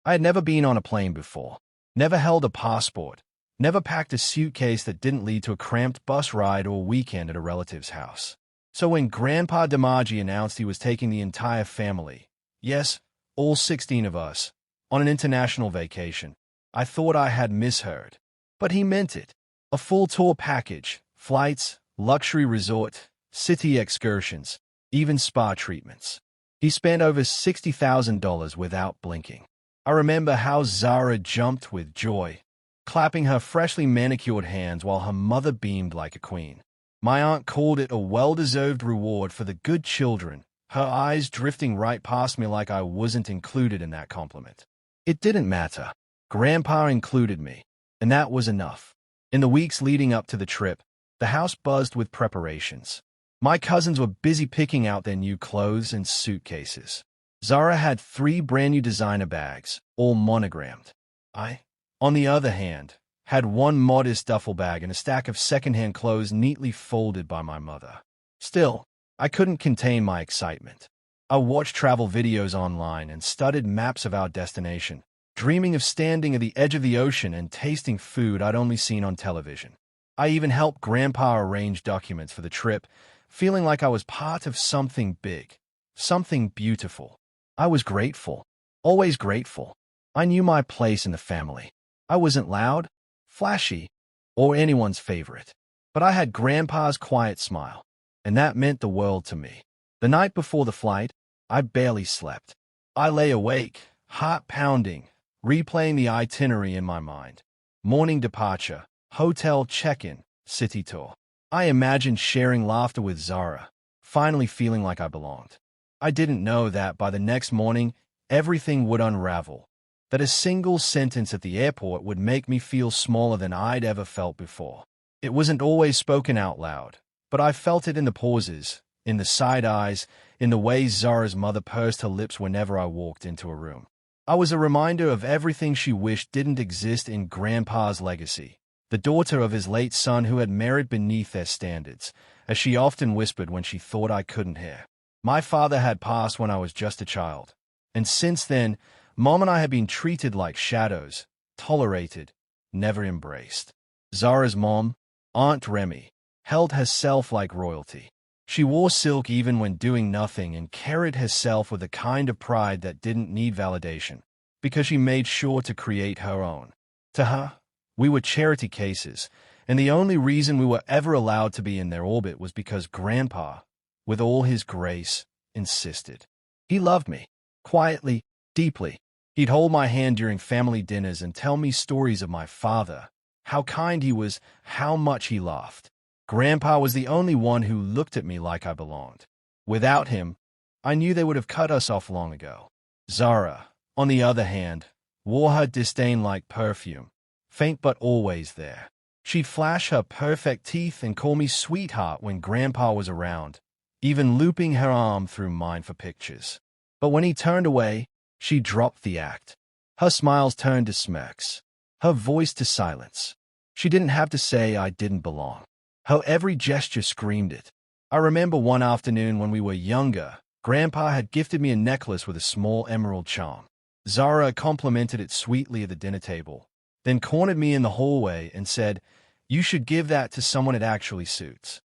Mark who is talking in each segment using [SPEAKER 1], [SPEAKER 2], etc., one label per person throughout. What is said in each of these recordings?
[SPEAKER 1] I had never been on a plane before, never held a passport, never packed a suitcase that didn't lead to a cramped bus ride or a weekend at a relative's house. So when Grandpa DiMaggi announced he was taking the entire family, yes, all 16 of us, on an international vacation, I thought I had misheard. But he meant it. A full tour package, flights, luxury resort, city excursions, even spa treatments. He spent over $60,000 without blinking. I remember how Zara jumped with joy, clapping her freshly manicured hands while her mother beamed like a queen. My aunt called it a well-deserved reward for the good children, her eyes drifting right past me like I wasn't included in that compliment. It didn't matter. Grandpa included me, and that was enough. In the weeks leading up to the trip, the house buzzed with preparations. My cousins were busy picking out their new clothes and suitcases. Zara had 3 brand-new designer bags, all monogrammed. I, on the other hand, had one modest duffel bag and a stack of second-hand clothes neatly folded by my mother. Still, I couldn't contain my excitement. I watched travel videos online and studied maps of our destination, dreaming of standing at the edge of the ocean and tasting food I'd only seen on television. I even helped Grandpa arrange documents for the trip, feeling like I was part of something big, something beautiful. I was grateful, always grateful. I knew my place in the family. I wasn't loud, flashy, or anyone's favorite, but I had Grandpa's quiet smile, and that meant the world to me. The night before the flight, I barely slept. I lay awake, heart pounding, replaying the itinerary in my mind. Morning departure, hotel check-in, city tour. I imagined sharing laughter with Zara, finally feeling like I belonged. I didn't know that by the next morning, everything would unravel, that a single sentence at the airport would make me feel smaller than I'd ever felt before. It wasn't always spoken out loud, but I felt it in the pauses, in the side eyes, in the way Zara's mother pursed her lips whenever I walked into a room. I was a reminder of everything she wished didn't exist in Grandpa's legacy, the daughter of his late son who had married beneath their standards, as she often whispered when she thought I couldn't hear. My father had passed when I was just a child, and since then, Mom and I had been treated like shadows, tolerated, never embraced. Zara's mom, Aunt Remy, held herself like royalty. She wore silk even when doing nothing and carried herself with a kind of pride that didn't need validation, because she made sure to create her own. To her, we were charity cases, and the only reason we were ever allowed to be in their orbit was because Grandpa, with all his grace, insisted. He loved me, quietly, deeply. He'd hold my hand during family dinners and tell me stories of my father, how kind he was, how much he laughed. Grandpa was the only one who looked at me like I belonged. Without him, I knew they would have cut us off long ago. Zara, on the other hand, wore her disdain like perfume, faint but always there. She'd flash her perfect teeth and call me sweetheart when Grandpa was around, even looping her arm through mine for pictures. But when he turned away, she dropped the act. Her smiles turned to smirks, her voice to silence. She didn't have to say I didn't belong. Her every gesture screamed it. I remember one afternoon when we were younger, Grandpa had gifted me a necklace with a small emerald charm. Zara complimented it sweetly at the dinner table, then cornered me in the hallway and said, "You should give that to someone it actually suits."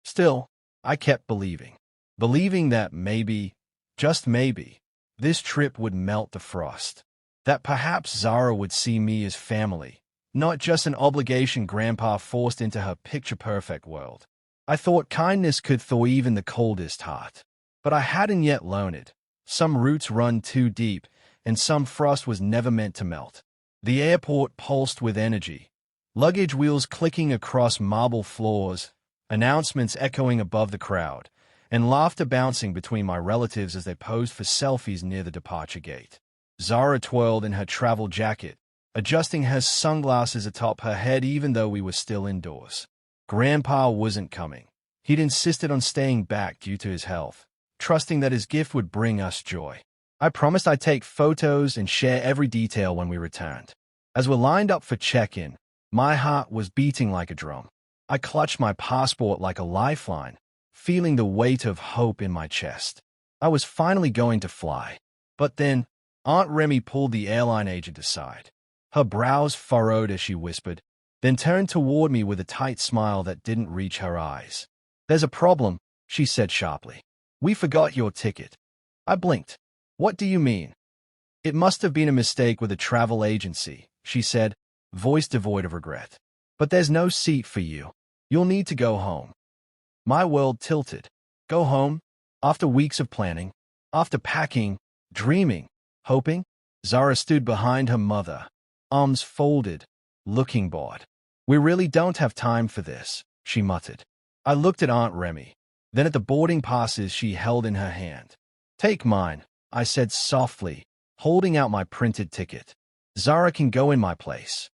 [SPEAKER 1] Still, I kept believing that maybe, just maybe, this trip would melt the frost, that perhaps Zara would see me as family, not just an obligation Grandpa forced into her picture-perfect world. I thought kindness could thaw even the coldest heart. But I hadn't yet learned it. Some roots run too deep, and some frost was never meant to melt. The airport pulsed with energy, luggage wheels clicking across marble floors, announcements echoing above the crowd, and laughter bouncing between my relatives as they posed for selfies near the departure gate. Zara twirled in her travel jacket, adjusting her sunglasses atop her head even though we were still indoors. Grandpa wasn't coming. He'd insisted on staying back due to his health, trusting that his gift would bring us joy. I promised I'd take photos and share every detail when we returned. As we're lined up for check-in, my heart was beating like a drum. I clutched my passport like a lifeline, feeling the weight of hope in my chest. I was finally going to fly. But then, Aunt Remy pulled the airline agent aside. Her brows furrowed as she whispered, then turned toward me with a tight smile that didn't reach her eyes. "There's a problem," she said sharply. "We forgot your ticket." I blinked. "What do you mean?" "It must have been a mistake with a travel agency," she said, voice devoid of regret. "But there's no seat for you. You'll need to go home." My world tilted. Go home? After weeks of planning? After packing, dreaming, hoping? Zara stood behind her mother, arms folded, looking bored. "We really don't have time for this," she muttered. I looked at Aunt Remy, then at the boarding passes she held in her hand. "Take mine," I said softly, holding out my printed ticket. "Zara can go in my place."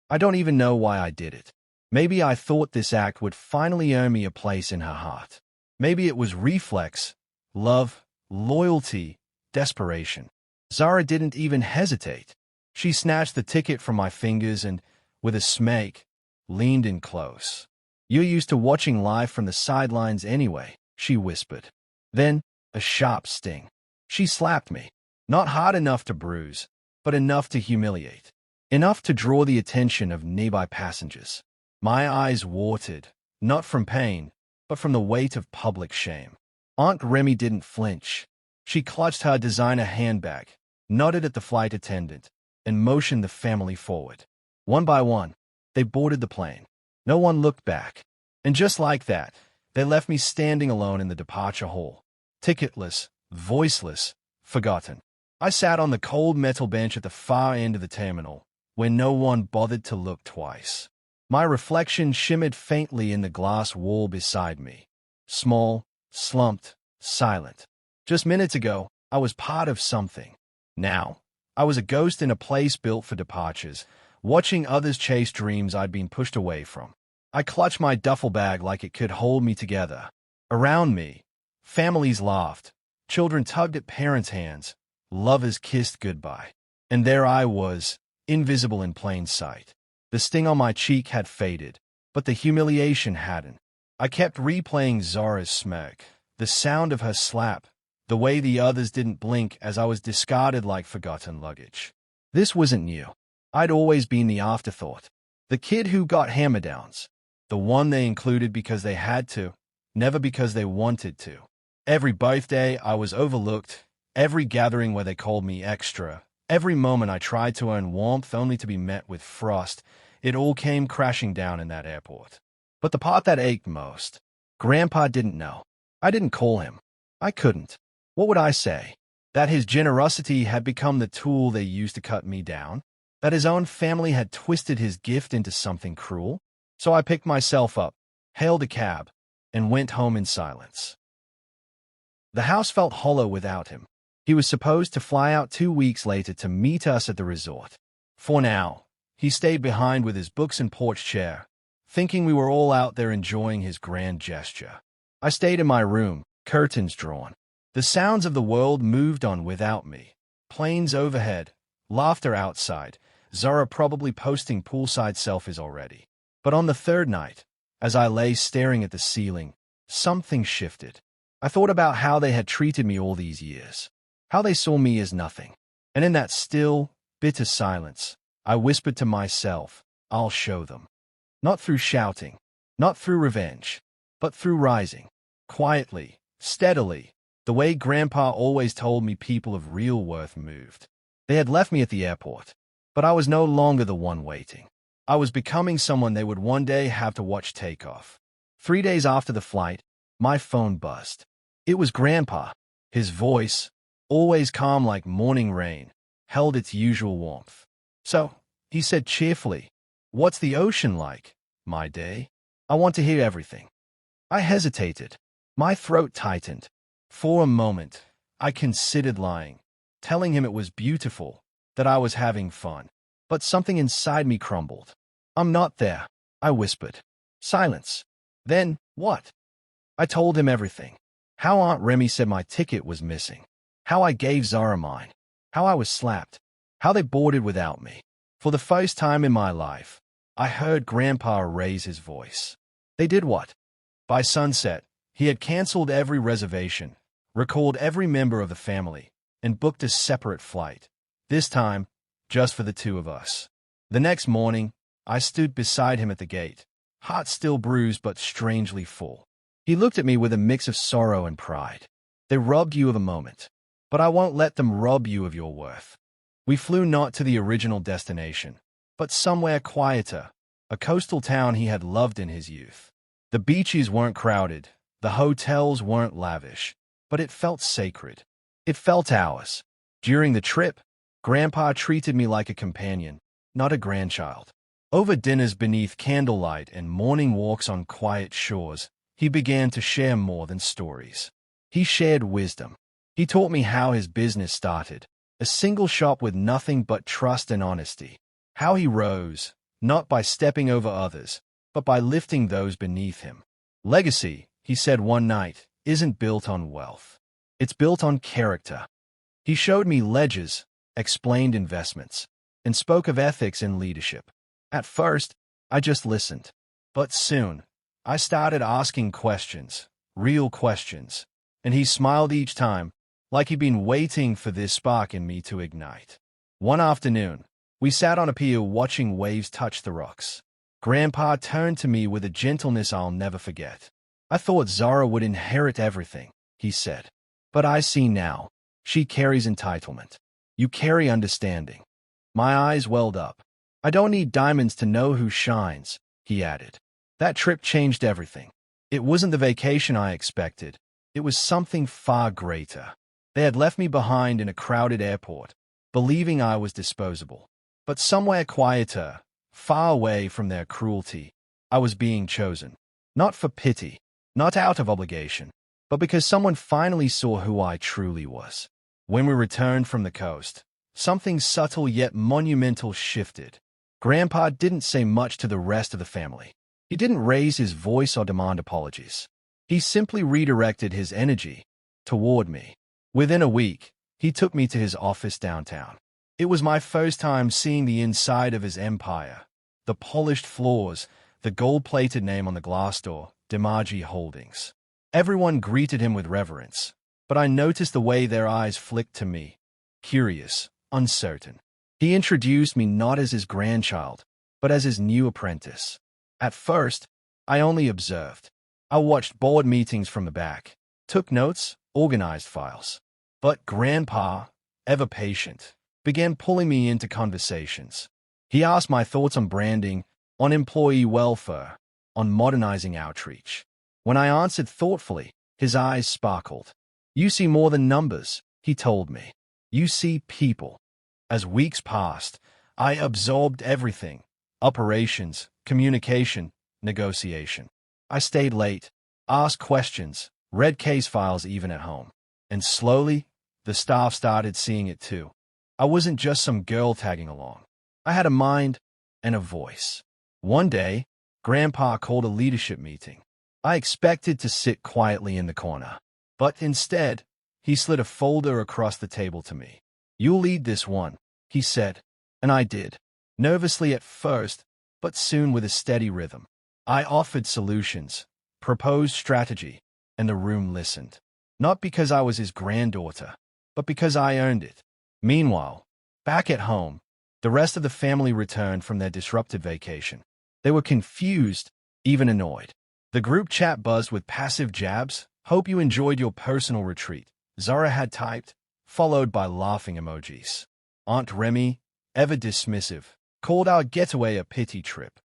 [SPEAKER 1] I don't even know why I did it. Maybe I thought this act would finally earn me a place in her heart. Maybe it was reflex, love, loyalty, desperation. Zara didn't even hesitate. She snatched the ticket from my fingers and, with a smirk, leaned in close. "You're used to watching life from the sidelines anyway," she whispered. Then, a sharp sting. She slapped me. Not hard enough to bruise, but enough to humiliate. Enough to draw the attention of nearby passengers. My eyes watered, not from pain, but from the weight of public shame. Aunt Remy didn't flinch. She clutched her designer handbag, nodded at the flight attendant, and motioned the family forward. One by one, they boarded the plane. No one looked back. And just like that, they left me standing alone in the departure hall. Ticketless, voiceless, forgotten. I sat on the cold metal bench at the far end of the terminal, where no one bothered to look twice. My reflection shimmered faintly in the glass wall beside me. Small, slumped, silent. Just minutes ago, I was part of something. Now, I was a ghost in a place built for departures, watching others chase dreams I'd been pushed away from. I clutched my duffel bag like it could hold me together. Around me, families laughed, children tugged at parents' hands, lovers kissed goodbye. And there I was, invisible in plain sight. The sting on my cheek had faded, but the humiliation hadn't. I kept replaying Zara's smirk, the sound of her slap, the way the others didn't blink as I was discarded like forgotten luggage. This wasn't new. I'd always been the afterthought. The kid who got hammer-downs. The one they included because they had to, never because they wanted to. Every birthday I was overlooked, every gathering where they called me extra, every moment I tried to earn warmth only to be met with frost, it all came crashing down in that airport. But the part that ached most, Grandpa didn't know. I didn't call him. I couldn't. What would I say? That his generosity had become the tool they used to cut me down? That his own family had twisted his gift into something cruel? So I picked myself up, hailed a cab, and went home in silence. The house felt hollow without him. He was supposed to fly out 2 weeks later to meet us at the resort. For now, he stayed behind with his books and porch chair, thinking we were all out there enjoying his grand gesture. I stayed in my room, curtains drawn. The sounds of the world moved on without me. Planes overhead, laughter outside, Zara probably posting poolside selfies already. But on the third night, as I lay staring at the ceiling, something shifted. I thought about how they had treated me all these years, how they saw me as nothing. And in that still, bitter silence, I whispered to myself, I'll show them. Not through shouting, not through revenge, but through rising. Quietly, steadily, the way Grandpa always told me people of real worth moved. They had left me at the airport, but I was no longer the one waiting. I was becoming someone they would one day have to watch take off. 3 days after the flight, my phone buzzed. It was Grandpa. His voice, always calm like morning rain, held its usual warmth. "So," he said cheerfully, "what's the ocean like, my day? I want to hear everything." I hesitated. My throat tightened. For a moment, I considered lying, telling him it was beautiful, that I was having fun. But something inside me crumbled. "I'm not there," I whispered. Silence. Then, what? I told him everything. How Aunt Remy said my ticket was missing. How I gave Zara mine. How I was slapped. How they boarded without me. For the first time in my life, I heard Grandpa raise his voice. They did what? By sunset, he had canceled every reservation, recalled every member of the family, and booked a separate flight. This time, just for the two of us. The next morning, I stood beside him at the gate, heart still bruised but strangely full. He looked at me with a mix of sorrow and pride. They robbed you of a moment, but I won't let them rob you of your worth. We flew not to the original destination, but somewhere quieter, a coastal town he had loved in his youth. The beaches weren't crowded, the hotels weren't lavish, but it felt sacred. It felt ours. During the trip, Grandpa treated me like a companion, not a grandchild. Over dinners beneath candlelight and morning walks on quiet shores, he began to share more than stories. He shared wisdom. He taught me how his business started, a single shop with nothing but trust and honesty. How he rose, not by stepping over others, but by lifting those beneath him. Legacy, he said one night, isn't built on wealth. It's built on character. He showed me ledgers, explained investments, and spoke of ethics and leadership. At first, I just listened. But soon, I started asking questions, real questions, and he smiled each time, like he'd been waiting for this spark in me to ignite. One afternoon, we sat on a pier watching waves touch the rocks. Grandpa turned to me with a gentleness I'll never forget. I thought Zara would inherit everything, he said. But I see now, she carries entitlement. You carry understanding. My eyes welled up. I don't need diamonds to know who shines, he added. That trip changed everything. It wasn't the vacation I expected. It was something far greater. They had left me behind in a crowded airport, believing I was disposable. But somewhere quieter, far away from their cruelty, I was being chosen. Not for pity, not out of obligation, but because someone finally saw who I truly was. When we returned from the coast, something subtle yet monumental shifted. Grandpa didn't say much to the rest of the family. He didn't raise his voice or demand apologies. He simply redirected his energy toward me. Within a week, he took me to his office downtown. It was my first time seeing the inside of his empire. The polished floors, the gold-plated name on the glass door, DiMaggi Holdings. Everyone greeted him with reverence, but I noticed the way their eyes flicked to me, curious, uncertain. He introduced me not as his grandchild, but as his new apprentice. At first, I only observed. I watched board meetings from the back, took notes, organized files. But Grandpa, ever patient, began pulling me into conversations. He asked my thoughts on branding, on employee welfare, on modernizing outreach. When I answered thoughtfully, his eyes sparkled. You see more than numbers, he told me. You see people. As weeks passed, I absorbed everything. Operations, communication, negotiation. I stayed late, asked questions, read case files even at home. And slowly, the staff started seeing it too. I wasn't just some girl tagging along. I had a mind and a voice. One day, Grandpa called a leadership meeting. I expected to sit quietly in the corner. But instead, he slid a folder across the table to me. You'll lead this one, he said. And I did. Nervously at first, but soon with a steady rhythm. I offered solutions, proposed strategy, and the room listened. Not because I was his granddaughter, but because I earned it. Meanwhile, back at home, the rest of the family returned from their disrupted vacation. They were confused, even annoyed. The group chat buzzed with passive jabs. Hope you enjoyed your personal retreat, Zara had typed, followed by laughing emojis. Aunt Remy, ever dismissive, called our getaway a pity trip.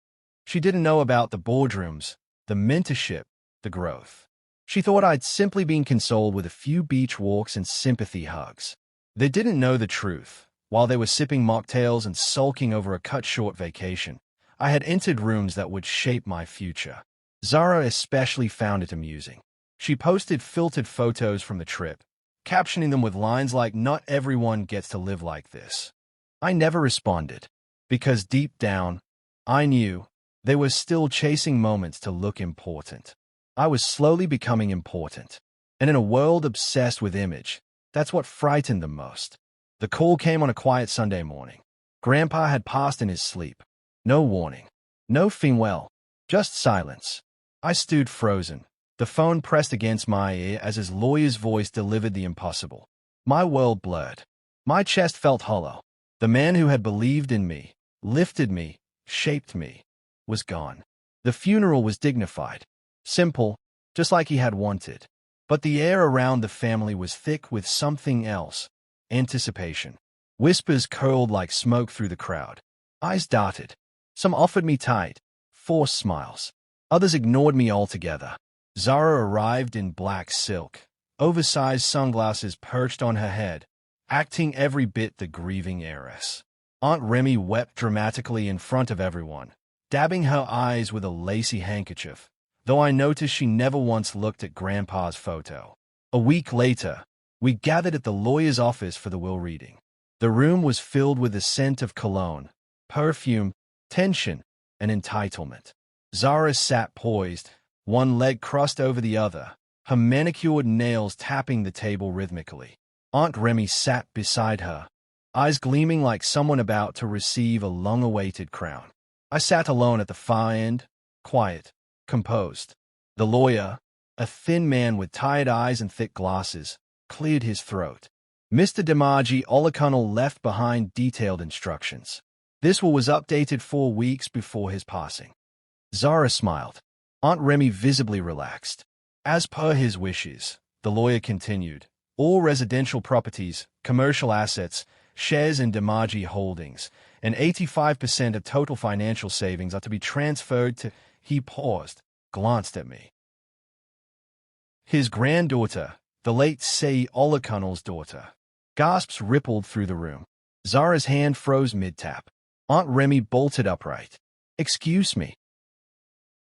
[SPEAKER 1] She didn't know about the boardrooms, the mentorship, the growth. She thought I'd simply been consoled with a few beach walks and sympathy hugs. They didn't know the truth. While they were sipping mocktails and sulking over a cut-short vacation, I had entered rooms that would shape my future. Zara especially found it amusing. She posted filtered photos from the trip, captioning them with lines like, "Not everyone gets to live like this." I never responded, because deep down, I knew they were still chasing moments to look important. I was slowly becoming important, and in a world obsessed with image, that's what frightened them most. The call came on a quiet Sunday morning. Grandpa had passed in his sleep. No warning. No farewell. Just silence. I stood frozen, the phone pressed against my ear as his lawyer's voice delivered the impossible. My world blurred. My chest felt hollow. The man who had believed in me, lifted me, shaped me, was gone. The funeral was dignified, simple, just like he had wanted. But the air around the family was thick with something else, anticipation. Whispers curled like smoke through the crowd. Eyes darted. Some offered me tight, forced smiles. Others ignored me altogether. Zara arrived in black silk, oversized sunglasses perched on her head, acting every bit the grieving heiress. Aunt Remy wept dramatically in front of everyone, dabbing her eyes with a lacy handkerchief, though I noticed she never once looked at Grandpa's photo. A week later, we gathered at the lawyer's office for the will reading. The room was filled with the scent of cologne, perfume, tension, and entitlement. Zara sat poised, one leg crossed over the other, her manicured nails tapping the table rhythmically. Aunt Remy sat beside her, eyes gleaming like someone about to receive a long-awaited crown. I sat alone at the far end, quiet, composed. The lawyer, a thin man with tired eyes and thick glasses, cleared his throat. Mr. DiMaggi O'Connell left behind detailed instructions. This will was updated 4 weeks before his passing. Zara smiled. Aunt Remy visibly relaxed. As per his wishes, the lawyer continued, all residential properties, commercial assets, shares in DiMaggi Holdings, and 85% of total financial savings are to be transferred to... He paused, glanced at me. His granddaughter, the late C. O'Connell's daughter. Gasps rippled through the room. Zara's hand froze mid-tap. Aunt Remy bolted upright. "Excuse me.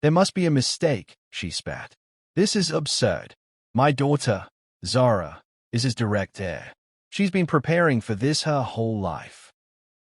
[SPEAKER 1] There must be a mistake," she spat. "This is absurd. My daughter, Zara, is his direct heir. She's been preparing for this her whole life."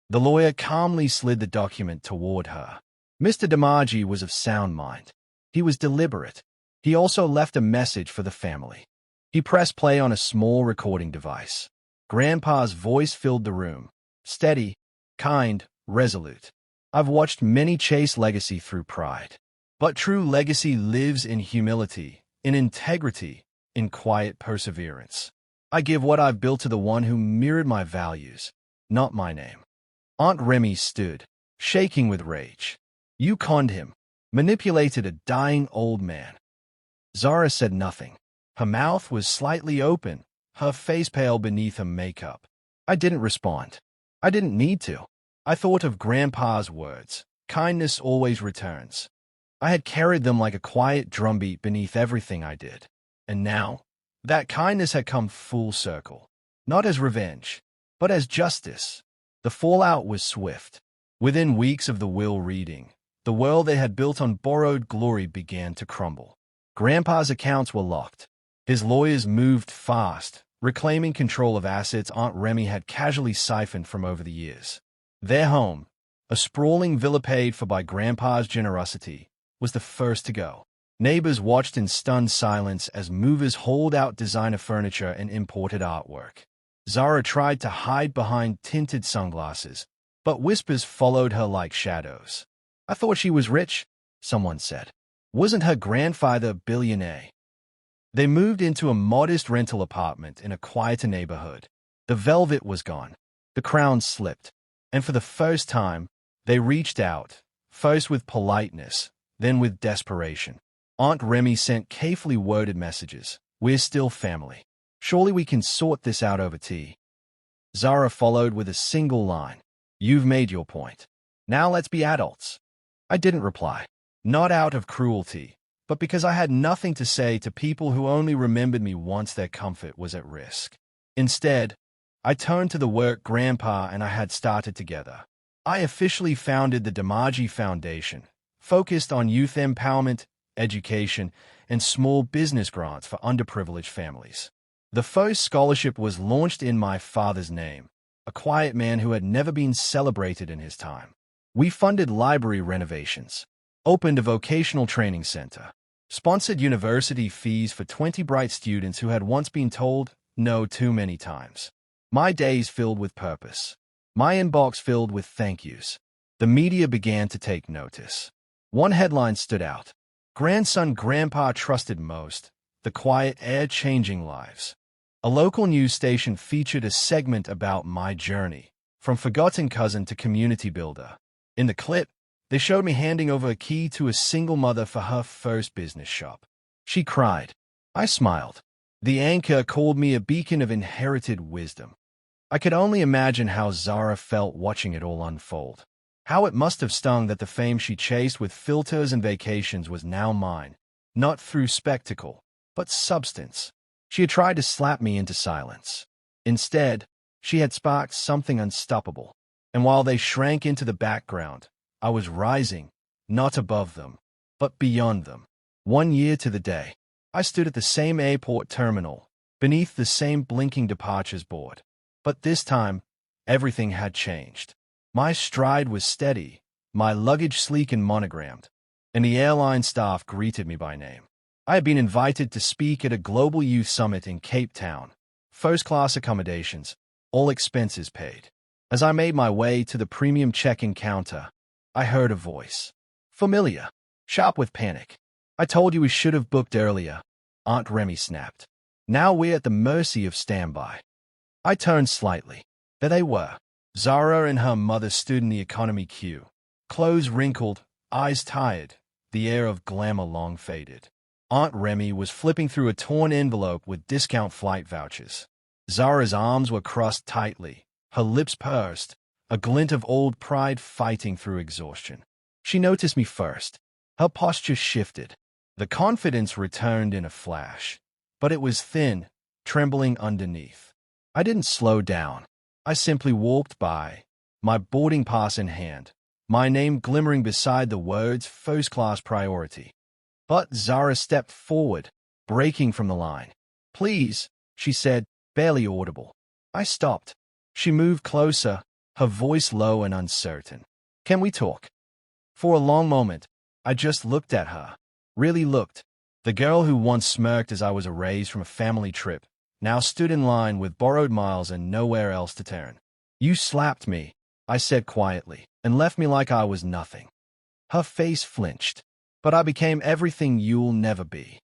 [SPEAKER 1] The lawyer calmly slid the document toward her. Mr. DiMaggi was of sound mind. He was deliberate. He also left a message for the family. He pressed play on a small recording device. Grandpa's voice filled the room. Steady, kind, resolute. I've watched many chase legacy through pride. But true legacy lives in humility, in integrity, in quiet perseverance. I give what I've built to the one who mirrored my values, not my name. Aunt Remy stood, shaking with rage. You conned him, manipulated a dying old man. Zara said nothing. Her mouth was slightly open, her face pale beneath her makeup. I didn't respond. I didn't need to. I thought of Grandpa's words, kindness always returns. I had carried them like a quiet drumbeat beneath everything I did. And now, that kindness had come full circle. Not as revenge, but as justice. The fallout was swift. Within weeks of the will reading, the world they had built on borrowed glory began to crumble. Grandpa's accounts were locked. His lawyers moved fast, reclaiming control of assets Aunt Remy had casually siphoned from over the years. Their home, a sprawling villa paid for by Grandpa's generosity, was the first to go. Neighbors watched in stunned silence as movers hauled out designer furniture and imported artwork. Zara tried to hide behind tinted sunglasses, but whispers followed her like shadows. I thought she was rich, someone said. Wasn't her grandfather a billionaire? They moved into a modest rental apartment in a quieter neighborhood. The velvet was gone. The crown slipped. And for the first time, they reached out, first with politeness, then with desperation. Aunt Remy sent carefully worded messages. We're still family. Surely we can sort this out over tea. Zara followed with a single line. You've made your point. Now let's be adults. I didn't reply. Not out of cruelty, but because I had nothing to say to people who only remembered me once their comfort was at risk. Instead, I turned to the work Grandpa and I had started together. I officially founded the DiMaggi Foundation, focused on youth empowerment, education, and small business grants for underprivileged families. The first scholarship was launched in my father's name, a quiet man who had never been celebrated in his time. We funded library renovations, opened a vocational training center, sponsored university fees for 20 bright students who had once been told no too many times. My days filled with purpose. My inbox filled with thank yous. The media began to take notice. One headline stood out. Grandson Grandpa trusted most, the quiet heir changing lives. A local news station featured a segment about my journey, from forgotten cousin to community builder. In the clip, they showed me handing over a key to a single mother for her first business shop. She cried. I smiled. The anchor called me a beacon of inherited wisdom. I could only imagine how Zara felt watching it all unfold. How it must have stung that the fame she chased with filters and vacations was now mine, not through spectacle, but substance. She had tried to slap me into silence. Instead, she had sparked something unstoppable. And while they shrank into the background, I was rising, not above them, but beyond them. 1 year to the day, I stood at the same airport terminal, beneath the same blinking departures board. But this time, everything had changed. My stride was steady, my luggage sleek and monogrammed, and the airline staff greeted me by name. I had been invited to speak at a global youth summit in Cape Town. First-class accommodations, all expenses paid. As I made my way to the premium check-in counter, I heard a voice. Familiar, sharp with panic. I told you we should have booked earlier, Aunt Remy snapped. Now we're at the mercy of standby. I turned slightly. There they were. Zara and her mother stood in the economy queue. Clothes wrinkled, eyes tired, the air of glamour long faded. Aunt Remy was flipping through a torn envelope with discount flight vouchers. Zara's arms were crossed tightly, her lips pursed, a glint of old pride fighting through exhaustion. She noticed me first. Her posture shifted. The confidence returned in a flash, but it was thin, trembling underneath. I didn't slow down. I simply walked by, my boarding pass in hand, my name glimmering beside the words first-class priority. But Zara stepped forward, breaking from the line. Please, she said, barely audible. I stopped. She moved closer, her voice low and uncertain. Can we talk? For a long moment, I just looked at her. Really looked. The girl who once smirked as I was erased from a family trip now stood in line with borrowed miles and nowhere else to turn. You slapped me, I said quietly, and left me like I was nothing. Her face flinched. But I became everything you'll never be.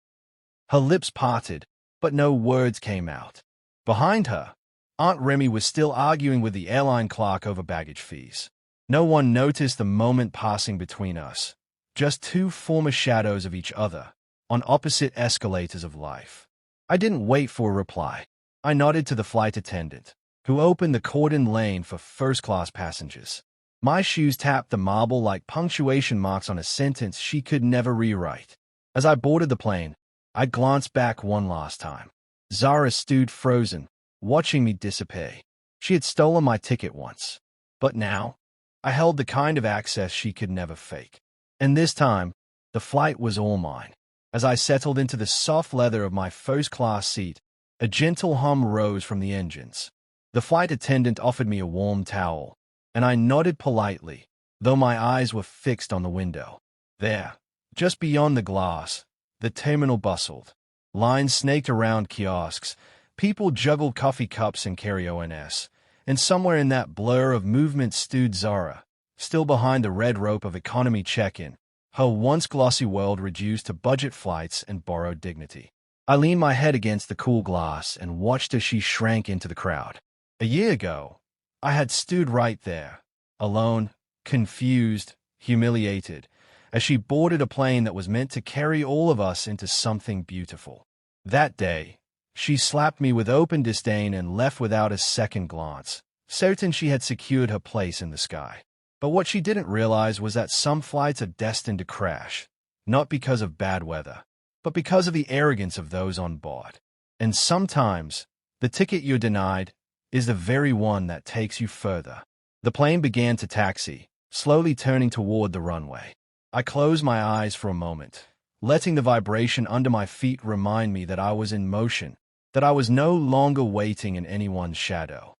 [SPEAKER 1] Her lips parted, but no words came out. Behind her, Aunt Remy was still arguing with the airline clerk over baggage fees. No one noticed the moment passing between us, just two former shadows of each other, on opposite escalators of life. I didn't wait for a reply. I nodded to the flight attendant, who opened the cordon lane for first-class passengers. My shoes tapped the marble like punctuation marks on a sentence she could never rewrite. As I boarded the plane, I glanced back one last time. Zara stood frozen, watching me disappear. She had stolen my ticket once. But now, I held the kind of access she could never fake. And this time, the flight was all mine. As I settled into the soft leather of my first-class seat, a gentle hum rose from the engines. The flight attendant offered me a warm towel, and I nodded politely, though my eyes were fixed on the window. There, just beyond the glass, the terminal bustled. Lines snaked around kiosks, people juggled coffee cups and carry-ons, and somewhere in that blur of movement stood Zara, still behind the red rope of economy check-in, her once glossy world reduced to budget flights and borrowed dignity. I leaned my head against the cool glass and watched as she shrank into the crowd. A year ago, I had stood right there, alone, confused, humiliated, as she boarded a plane that was meant to carry all of us into something beautiful. That day, she slapped me with open disdain and left without a second glance, certain she had secured her place in the sky. But what she didn't realize was that some flights are destined to crash, not because of bad weather, but because of the arrogance of those on board. And sometimes, the ticket you're denied is the very one that takes you further. The plane began to taxi, slowly turning toward the runway. I closed my eyes for a moment, letting the vibration under my feet remind me that I was in motion, that I was no longer waiting in anyone's shadow.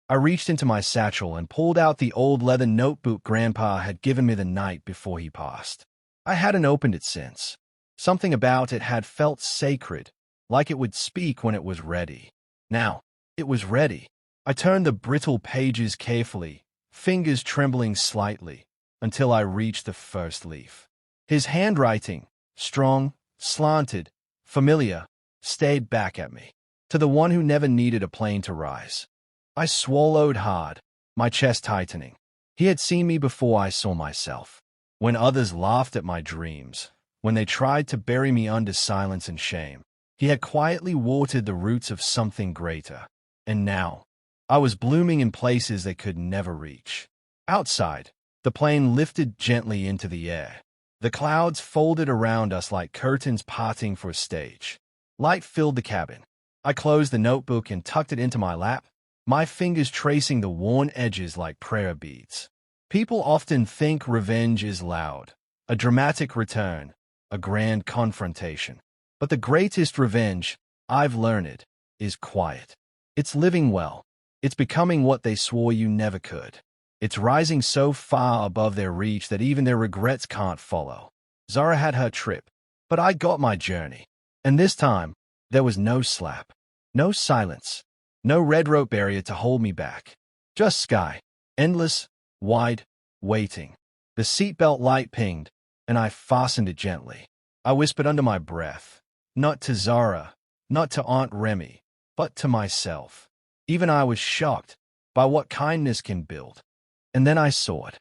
[SPEAKER 1] I reached into my satchel and pulled out the old leather notebook Grandpa had given me the night before he passed. I hadn't opened it since. Something about it had felt sacred, like it would speak when it was ready. Now, it was ready. I turned the brittle pages carefully, fingers trembling slightly, until I reached the first leaf. His handwriting, strong, slanted, familiar, stared back at me. To the one who never needed a plane to rise. I swallowed hard, my chest tightening. He had seen me before I saw myself. When others laughed at my dreams, when they tried to bury me under silence and shame, he had quietly watered the roots of something greater. And now, I was blooming in places they could never reach. Outside, the plane lifted gently into the air. The clouds folded around us like curtains parting for a stage. Light filled the cabin. I closed the notebook and tucked it into my lap, my fingers tracing the worn edges like prayer beads. People often think revenge is loud, a dramatic return, a grand confrontation. But the greatest revenge, I've learned, is quiet. It's living well. It's becoming what they swore you never could. It's rising so far above their reach that even their regrets can't follow. Zara had her trip, but I got my journey. And this time, there was no slap, no silence, no red rope barrier to hold me back. Just sky, endless, wide, waiting. The seatbelt light pinged, and I fastened it gently. I whispered under my breath, not to Zara, not to Aunt Remy, but to myself. Even I was shocked by what kindness can build. And then I saw it.